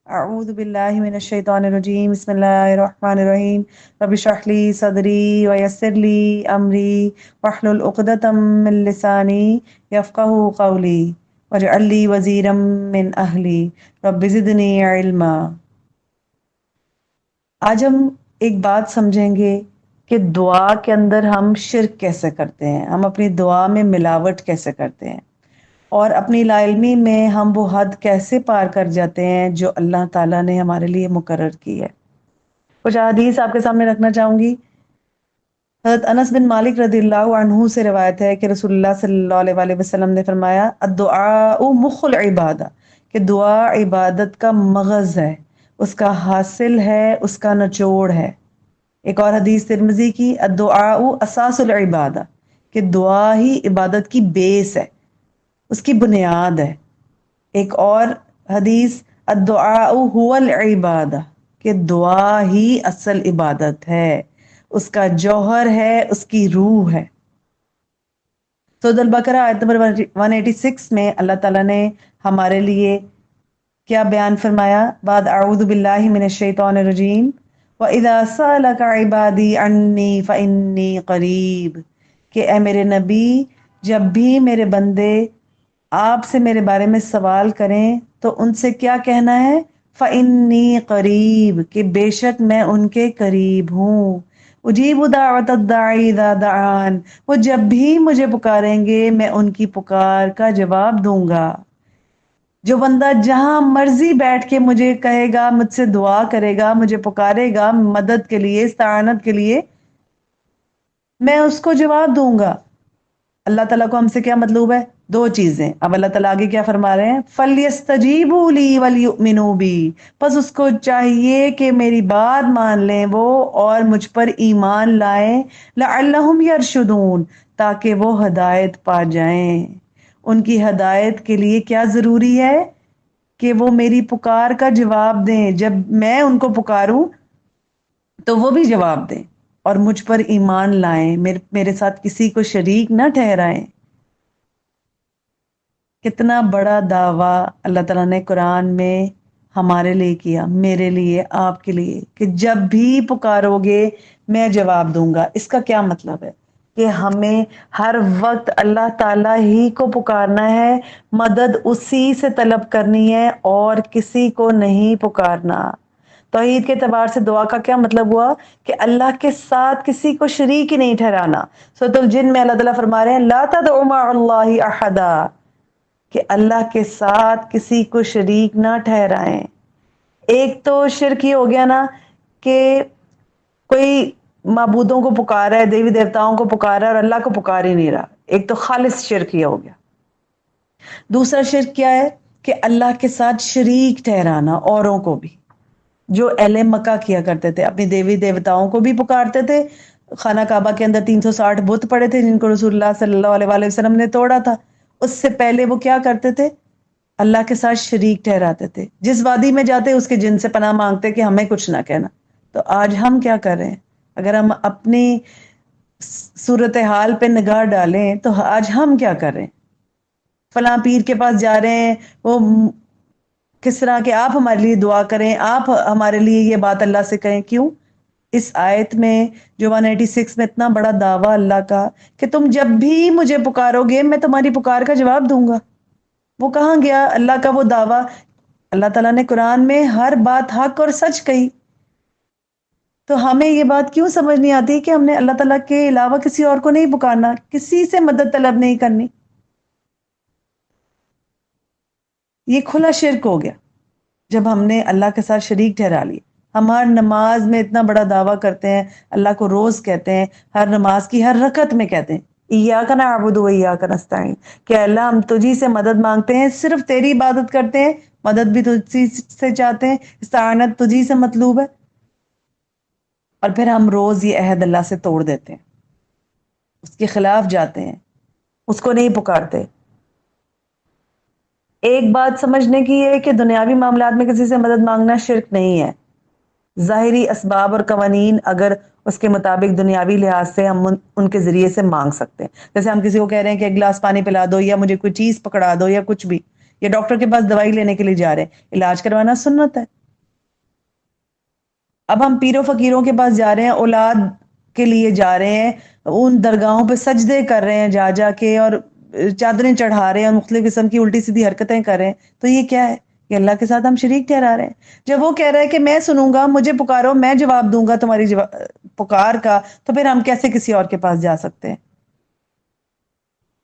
اعوذ باللہ من الشیطان الرجیم بسم اللہ الرحمن الرحیم رب اشرح لی صدری ویسر لی امری واحلل عقدۃ من لسانی یفقہوا قولی واجعل لی وزیرا من اہلی رب زدنی علما۔ آج ہم ایک بات سمجھیں گے کہ دعا کے اندر ہم شرک کیسے کرتے ہیں، ہم اپنی دعا میں ملاوٹ کیسے کرتے ہیں، اور اپنی لا علمی میں ہم وہ حد کیسے پار کر جاتے ہیں جو اللہ تعالیٰ نے ہمارے لیے مقرر کی ہے۔ کچھ حدیث آپ کے سامنے رکھنا چاہوں گی۔ حضرت انس بن مالک رضی اللہ عنہ سے روایت ہے کہ رسول اللہ صلی اللہ علیہ وآلہ وسلم نے فرمایا الدعاء مخ العبادہ، کہ دعا عبادت کا مغز ہے، اس کا حاصل ہے، اس کا نچوڑ ہے۔ ایک اور حدیث ترمذی کی الدعاء اساس العبادہ، کہ دعا ہی عبادت کی بیس ہے، اس کی بنیاد ہے۔ ایک اور حدیث الدعاء هو العبادہ، کہ دعا ہی اصل عبادت ہے، اس کا جوہر ہے، اس کی روح ہے۔ سورۃ البقرہ آیت نمبر 186 میں اللہ تعالیٰ نے ہمارے لیے کیا بیان فرمایا؟ بعد اعوذ باللہ من الشیطان الرجیم وَإِذَا سَأَلَكَ عِبَادِي عَنِّي فَإِنِّي قَرِيب، کہ اے میرے نبی جب بھی میرے بندے آپ سے میرے بارے میں سوال کریں تو ان سے کیا کہنا ہے؟ فَإِنِّي قَرِيب، کہ بے شک میں ان کے قریب ہوں۔ اجیب دعوت الداعی اذا دعان، وہ جب بھی مجھے پکاریں گے میں ان کی پکار کا جواب دوں گا۔ جو بندہ جہاں مرضی بیٹھ کے مجھے کہے گا، مجھ سے دعا کرے گا، مجھے پکارے گا مدد کے لیے، استعانت کے لیے، میں اس کو جواب دوں گا۔ اللہ تعالیٰ کو ہم سے کیا مطلوب ہے؟ دو چیزیں۔ اب اللہ تعالیٰ آگے کیا فرما رہے ہیں؟ فَلْيَسْتَجِيبُوا لِي وَلْيُؤْمِنُوا بِي، پس اس کو چاہیے کہ میری بات مان لیں وہ اور مجھ پر ایمان لائیں، لَعَلَّهُمْ يَرْشُدُونَ، تاکہ وہ ہدایت پا جائیں۔ ان کی ہدایت کے لیے کیا ضروری ہے؟ کہ وہ میری پکار کا جواب دیں، جب میں ان کو پکاروں تو وہ بھی جواب دیں اور مجھ پر ایمان لائیں، میرے ساتھ کسی کو شریک نہ ٹھہرائیں۔ کتنا بڑا دعویٰ اللہ تعالیٰ نے قرآن میں ہمارے لیے کیا، میرے لیے، آپ کے لیے، کہ جب بھی پکارو گے میں جواب دوں گا۔ اس کا کیا مطلب ہے؟ کہ ہمیں ہر وقت اللہ تعالیٰ ہی کو پکارنا ہے، مدد اسی سے طلب کرنی ہے اور کسی کو نہیں پکارنا۔ توحید کے اعتبار سے دعا کا کیا مطلب ہوا؟ کہ اللہ کے ساتھ کسی کو شریک ہی نہیں ٹھہرانا۔ سورۃ الجن میں اللہ تعالیٰ فرما رہے ہیں لا تدعوا مع اللہ احدا، کہ اللہ کے ساتھ کسی کو شریک نہ ٹھہرائیں۔ ایک تو شرک یہ ہو گیا نا کہ کوئی معبودوں کو پکارا ہے، دیوی دیوتاؤں کو پکارا ہے اور اللہ کو پکار ہی نہیں رہا، ایک تو خالص شرک یہ ہو گیا۔ دوسرا شرک کیا ہے؟ کہ اللہ کے ساتھ شریک ٹھہرانا اوروں کو بھی، جو اہل مکہ کیا کرتے تھے، اپنی دیوی دیوتاؤں کو بھی پکارتے تھے۔ خانہ کعبہ کے اندر 360 بت پڑے تھے جن کو رسول اللہ صلی اللہ علیہ وآلہ وسلم نے توڑا تھا۔ اس سے پہلے وہ کیا کرتے تھے؟ اللہ کے ساتھ شریک ٹھہراتے تھے، جس وادی میں جاتے اس کے جن سے پناہ مانگتے کہ ہمیں کچھ نہ کہنا۔ تو آج ہم کیا کر رہے ہیں؟ اگر ہم اپنی صورتحال پہ نگاہ ڈالیں تو آج ہم کیا کر رہے ہیں؟ فلاں پیر کے پاس جا رہے ہیں، وہ کس طرح کہ آپ ہمارے لیے دعا کریں، آپ ہمارے لیے یہ بات اللہ سے کہیں۔ کیوں؟ اس آیت میں جو 186 میں اتنا بڑا دعویٰ اللہ کا کہ تم جب بھی مجھے پکارو گے میں تمہاری پکار کا جواب دوں گا، وہ کہاں گیا اللہ کا وہ دعویٰ؟ اللہ تعالیٰ نے قرآن میں ہر بات حق اور سچ کہی۔ تو ہمیں یہ بات کیوں سمجھ نہیں آتی کہ ہم نے اللہ تعالیٰ کے علاوہ کسی اور کو نہیں پکارنا، کسی سے مدد طلب نہیں کرنی؟ یہ کھلا شرک ہو گیا جب ہم نے اللہ کے ساتھ شریک ٹھہرا لی۔ ہم ہر نماز میں اتنا بڑا دعویٰ کرتے ہیں، اللہ کو روز کہتے ہیں، ہر نماز کی ہر رکعت میں کہتے ہیں ایاک نعبد و ایاک نستعین، کہ اللہ ہم تجھی سے مدد مانگتے ہیں، صرف تیری عبادت کرتے ہیں، مدد بھی تجھی سے چاہتے ہیں، استعانت تجھی سے مطلوب ہے۔ اور پھر ہم روز یہ عہد اللہ سے توڑ دیتے ہیں، اس کے خلاف جاتے ہیں، اس کو نہیں پکارتے۔ ایک بات سمجھنے کی ہے کہ دنیاوی معاملات میں کسی سے مدد مانگنا شرک نہیں ہے۔ ظاہری اسباب اور قوانین اگر اس کے مطابق دنیاوی لحاظ سے ہم ان کے ذریعے سے مانگ سکتے ہیں، جیسے ہم کسی کو کہہ رہے ہیں کہ ایک گلاس پانی پلا دو، یا مجھے کوئی چیز پکڑا دو، یا کچھ بھی، یا ڈاکٹر کے پاس دوائی لینے کے لیے جا رہے ہیں، علاج کروانا سنت ہے، اب ہم پیروں فقیروں کے پاس جا رہے ہیں، اولاد کے لیے جا رہے ہیں، ان درگاہوں پہ سجدے کر رہے ہیں جا جا کے، اور چادریں چڑھا رہے ہیں اور مختلف قسم کی الٹی سیدھی حرکتیں کر رہے ہیں، تو یہ کیا ہے؟ یہ اللہ کے ساتھ ہم شریک ٹھہرا رہے ہیں۔ جب وہ کہہ رہا ہے کہ میں سنوں گا، مجھے پکارو، میں جواب دوں گا تمہاری پکار کا، تو پھر ہم کیسے کسی اور کے پاس جا سکتے ہیں؟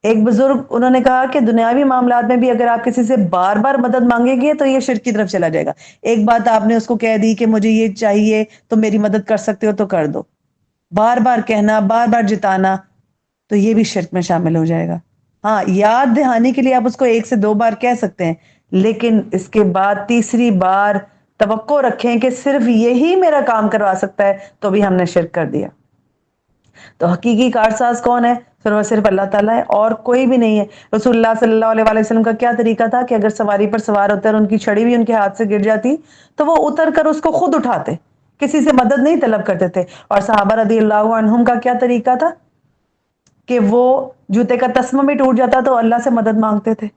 ایک بزرگ انہوں نے کہا کہ دنیاوی معاملات میں بھی اگر آپ کسی سے بار بار مدد مانگیں گے تو یہ شرک کی طرف چلا جائے گا۔ ایک بات آپ نے اس کو کہہ دی کہ مجھے یہ چاہیے تو میری مدد کر سکتے ہو تو کر دو، بار بار کہنا، بار بار جتانا، تو یہ بھی شرک میں شامل ہو جائے گا۔ ہاں، یاد دہانی کے لیے آپ اس کو 1 سے 2 بار کہہ سکتے ہیں، لیکن اس کے بعد تیسری بار توقع رکھیں کہ صرف یہی میرا کام کروا سکتا ہے، تو بھی ہم نے شرک کر دیا۔ تو حقیقی کارساز کون ہے؟ پھر وہ صرف اللہ تعالیٰ ہے اور کوئی بھی نہیں ہے۔ رسول اللہ صلی اللہ علیہ وسلم کا کیا طریقہ تھا کہ اگر سواری پر سوار ہوتے اور ان کی چھڑی بھی ان کے ہاتھ سے گر جاتی تو وہ اتر کر اس کو خود اٹھاتے، کسی سے مدد نہیں طلب کرتے تھے۔ اور صحابہ رضی اللہ عنہم کا کیا طریقہ تھا کہ وہ جوتے کا تسمہ بھی ٹوٹ جاتا تو اللہ سے مدد مانگتے تھے۔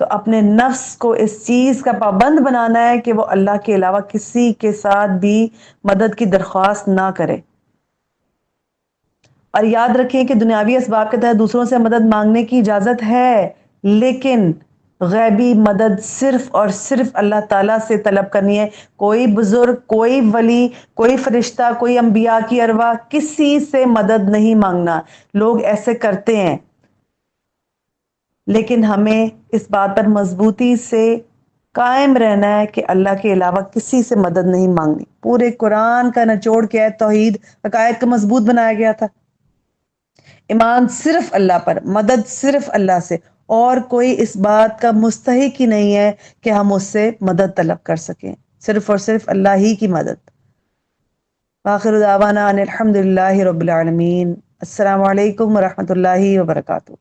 تو اپنے نفس کو اس چیز کا پابند بنانا ہے کہ وہ اللہ کے علاوہ کسی کے ساتھ بھی مدد کی درخواست نہ کرے۔ اور یاد رکھیں کہ دنیاوی اسباب کے تحت دوسروں سے مدد مانگنے کی اجازت ہے، لیکن غیبی مدد صرف اور صرف اللہ تعالیٰ سے طلب کرنی ہے۔ کوئی بزرگ، کوئی ولی، کوئی فرشتہ، کوئی انبیاء کی ارواح، کسی سے مدد نہیں مانگنا۔ لوگ ایسے کرتے ہیں، لیکن ہمیں اس بات پر مضبوطی سے قائم رہنا ہے کہ اللہ کے علاوہ کسی سے مدد نہیں مانگنی۔ پورے قرآن کا نچوڑ کیا ہے؟ توحید، عقائد کو مضبوط بنایا گیا تھا۔ ایمان صرف اللہ پر، مدد صرف اللہ سے، اور کوئی اس بات کا مستحق ہی نہیں ہے کہ ہم اس سے مدد طلب کر سکیں، صرف اور صرف اللہ ہی کی مدد۔ آخر دعوانا ان الحمد للہ رب العالمین۔ السلام علیکم ورحمۃ اللہ وبرکاتہ۔